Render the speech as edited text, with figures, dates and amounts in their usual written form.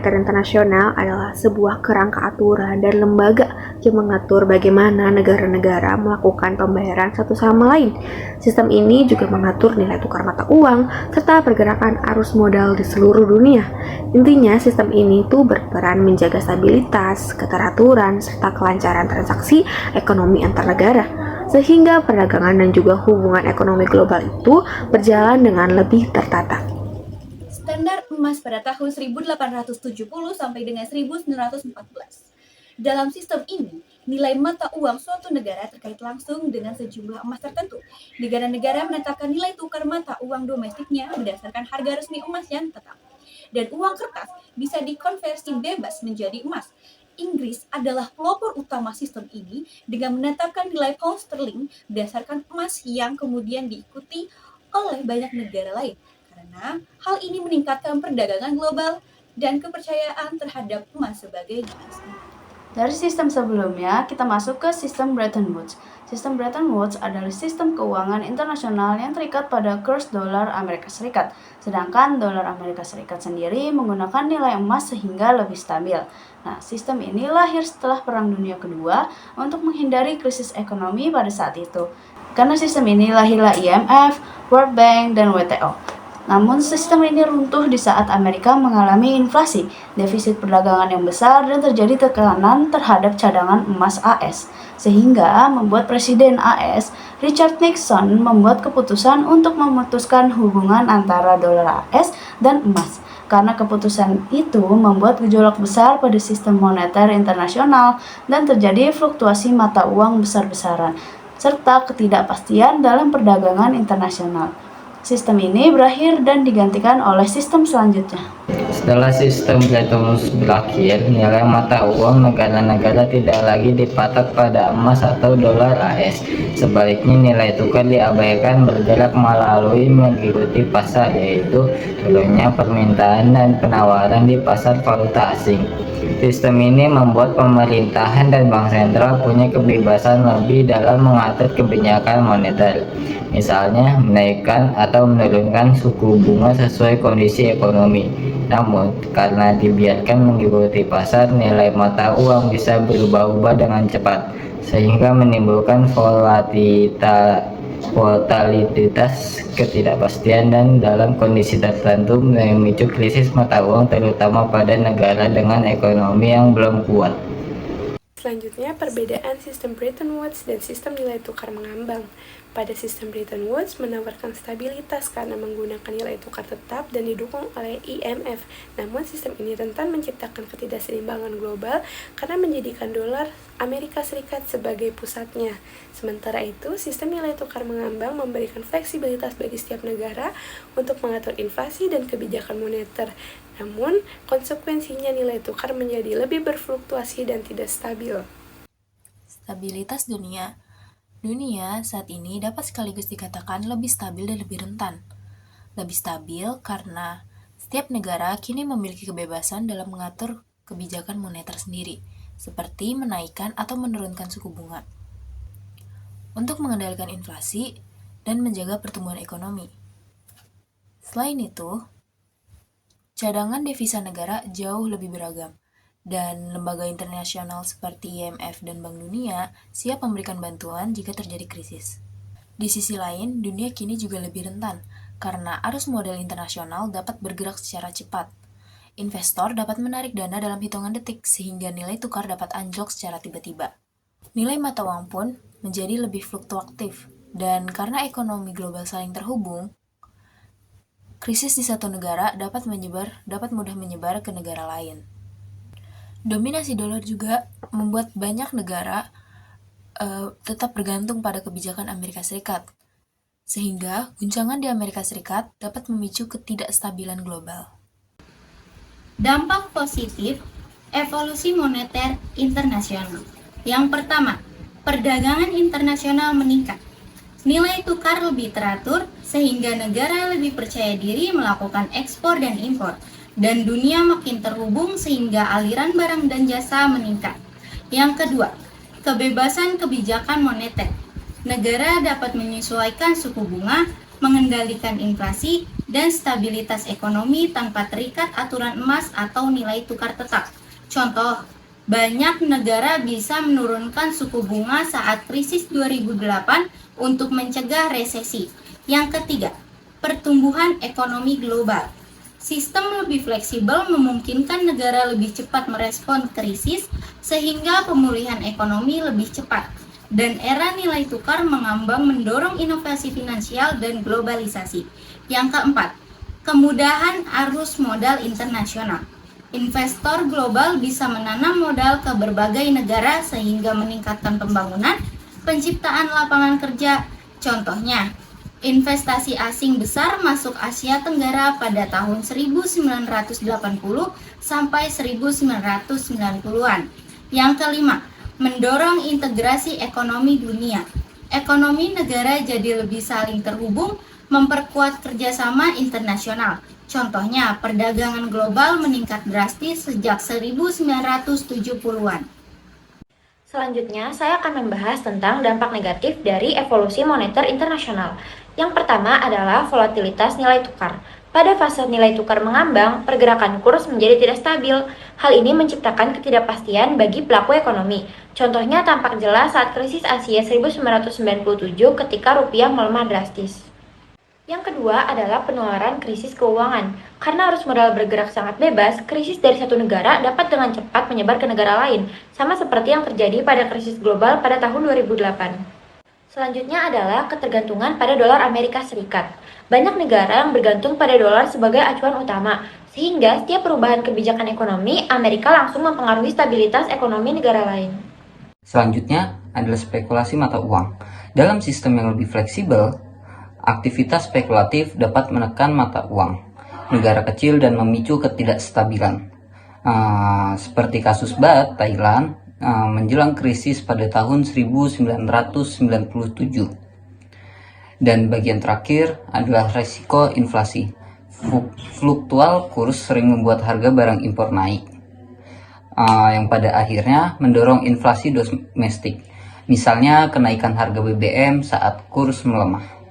Moneter Internasional adalah sebuah kerangka aturan dan lembaga yang mengatur bagaimana negara-negara melakukan pembayaran satu sama lain. Sistem ini juga mengatur nilai tukar mata uang serta pergerakan arus modal di seluruh dunia. Intinya, sistem ini tuh berperan menjaga stabilitas, keteraturan, serta kelancaran transaksi ekonomi antar negara, sehingga perdagangan dan juga hubungan ekonomi global itu berjalan dengan lebih tertata. Standar emas pada tahun 1870 sampai dengan 1914. Dalam sistem ini, nilai mata uang suatu negara terkait langsung dengan sejumlah emas tertentu. Negara-negara menetapkan nilai tukar mata uang domestiknya berdasarkan harga resmi emas yang tetap. Dan uang kertas bisa dikonversi bebas menjadi emas. Inggris adalah pelopor utama sistem ini dengan menetapkan nilai pound sterling berdasarkan emas yang kemudian diikuti oleh banyak negara lain. Karena hal ini meningkatkan perdagangan global dan kepercayaan terhadap emas sebagai divisa. Dari sistem sebelumnya, kita masuk ke sistem Bretton Woods. Sistem Bretton Woods adalah sistem keuangan internasional yang terikat pada kurs dolar Amerika Serikat. Sedangkan dolar Amerika Serikat sendiri menggunakan nilai emas sehingga lebih stabil. Nah, sistem ini lahir setelah Perang Dunia Kedua untuk menghindari krisis ekonomi pada saat itu. Karena sistem ini lahirlah IMF, World Bank, dan WTO. Namun sistem ini runtuh di saat Amerika mengalami inflasi, defisit perdagangan yang besar, dan terjadi tekanan terhadap cadangan emas AS, sehingga membuat Presiden AS, Richard Nixon, membuat keputusan untuk memutuskan hubungan antara dolar AS dan emas. Karena keputusan itu membuat gejolak besar pada sistem moneter internasional dan terjadi fluktuasi mata uang besar-besaran, serta ketidakpastian dalam perdagangan internasional. Sistem ini berakhir dan digantikan oleh sistem selanjutnya. Setelah sistem Bretton Woods berakhir, nilai mata uang negara-negara tidak lagi dipatok pada emas atau dolar AS. Sebaliknya, nilai tukar diabaikan bergerak melalui mengikuti pasar, yaitu turunnya permintaan dan penawaran di pasar valuta asing. Sistem ini membuat pemerintahan dan bank sentral punya kebebasan lebih dalam mengatur kebijakan moneter. Misalnya, menaikkan atau menurunkan suku bunga sesuai kondisi ekonomi. Namun, karena dibiarkan mengikuti pasar, nilai mata uang bisa berubah-ubah dengan cepat, sehingga menimbulkan volatilitas, ketidakpastian, dan dalam kondisi tertentu memicu krisis mata uang, terutama pada negara dengan ekonomi yang belum kuat. Selanjutnya, perbedaan sistem Bretton Woods dan sistem nilai tukar mengambang. Pada sistem Bretton Woods menawarkan stabilitas karena menggunakan nilai tukar tetap dan didukung oleh IMF. Namun sistem ini rentan menciptakan ketidakseimbangan global karena menjadikan dolar Amerika Serikat sebagai pusatnya. Sementara itu, sistem nilai tukar mengambang memberikan fleksibilitas bagi setiap negara untuk mengatur inflasi dan kebijakan moneter. Namun, konsekuensinya nilai tukar menjadi lebih berfluktuasi dan tidak stabil. Stabilitas dunia. Dunia saat ini dapat sekaligus dikatakan lebih stabil dan lebih rentan. Lebih stabil karena setiap negara kini memiliki kebebasan dalam mengatur kebijakan moneter sendiri, seperti menaikkan atau menurunkan suku bunga, untuk mengendalikan inflasi dan menjaga pertumbuhan ekonomi. Selain itu, cadangan devisa negara jauh lebih beragam, dan lembaga internasional seperti IMF dan Bank Dunia siap memberikan bantuan jika terjadi krisis. Di sisi lain, dunia kini juga lebih rentan, karena arus modal internasional dapat bergerak secara cepat. Investor dapat menarik dana dalam hitungan detik, sehingga nilai tukar dapat anjlok secara tiba-tiba. Nilai mata uang pun menjadi lebih fluktuatif, dan karena ekonomi global saling terhubung, krisis di satu negara dapat mudah menyebar ke negara lain. Dominasi dolar juga membuat banyak negara tetap bergantung pada kebijakan Amerika Serikat, sehingga guncangan di Amerika Serikat dapat memicu ketidakstabilan global. Dampak positif evolusi moneter internasional. Yang pertama, perdagangan internasional meningkat. Nilai tukar lebih teratur sehingga negara lebih percaya diri melakukan ekspor dan impor. Dan dunia makin terhubung sehingga aliran barang dan jasa meningkat. Yang kedua, kebebasan kebijakan moneter. Negara dapat menyesuaikan suku bunga, mengendalikan inflasi, dan stabilitas ekonomi tanpa terikat aturan emas atau nilai tukar tetap. Contoh, banyak negara bisa menurunkan suku bunga saat krisis 2008 untuk mencegah resesi. Yang ketiga, pertumbuhan ekonomi global. Sistem lebih fleksibel memungkinkan negara lebih cepat merespon krisis sehingga pemulihan ekonomi lebih cepat. Dan era nilai tukar mengambang mendorong inovasi finansial dan globalisasi. Yang keempat, kemudahan arus modal internasional. Investor global bisa menanam modal ke berbagai negara sehingga meningkatkan pembangunan, penciptaan lapangan kerja. Contohnya, investasi asing besar masuk Asia Tenggara pada tahun 1980 sampai 1990-an. Yang kelima, mendorong integrasi ekonomi dunia. Ekonomi negara jadi lebih saling terhubung, memperkuat kerjasama internasional. Contohnya, perdagangan global meningkat drastis sejak 1970-an. Selanjutnya, saya akan membahas tentang dampak negatif dari evolusi moneter internasional. Yang pertama adalah volatilitas nilai tukar. Pada fase nilai tukar mengambang, pergerakan kurs menjadi tidak stabil. Hal ini menciptakan ketidakpastian bagi pelaku ekonomi. Contohnya tampak jelas saat krisis Asia 1997 ketika rupiah melemah drastis. Yang kedua adalah penularan krisis keuangan. Karena arus modal bergerak sangat bebas, krisis dari satu negara dapat dengan cepat menyebar ke negara lain, sama seperti yang terjadi pada krisis global pada tahun 2008. Selanjutnya adalah ketergantungan pada dolar Amerika Serikat. Banyak negara yang bergantung pada dolar sebagai acuan utama, sehingga setiap perubahan kebijakan ekonomi, Amerika langsung mempengaruhi stabilitas ekonomi negara lain. Selanjutnya adalah spekulasi mata uang. Dalam sistem yang lebih fleksibel, aktivitas spekulatif dapat menekan mata uang negara kecil dan memicu ketidakstabilan. Seperti kasus Baht, Thailand, menjelang krisis pada tahun 1997. Dan bagian terakhir adalah resiko inflasi. Fluktual kurs sering membuat harga barang impor naik, yang pada akhirnya mendorong inflasi domestik. Misalnya kenaikan harga BBM saat kurs melemah.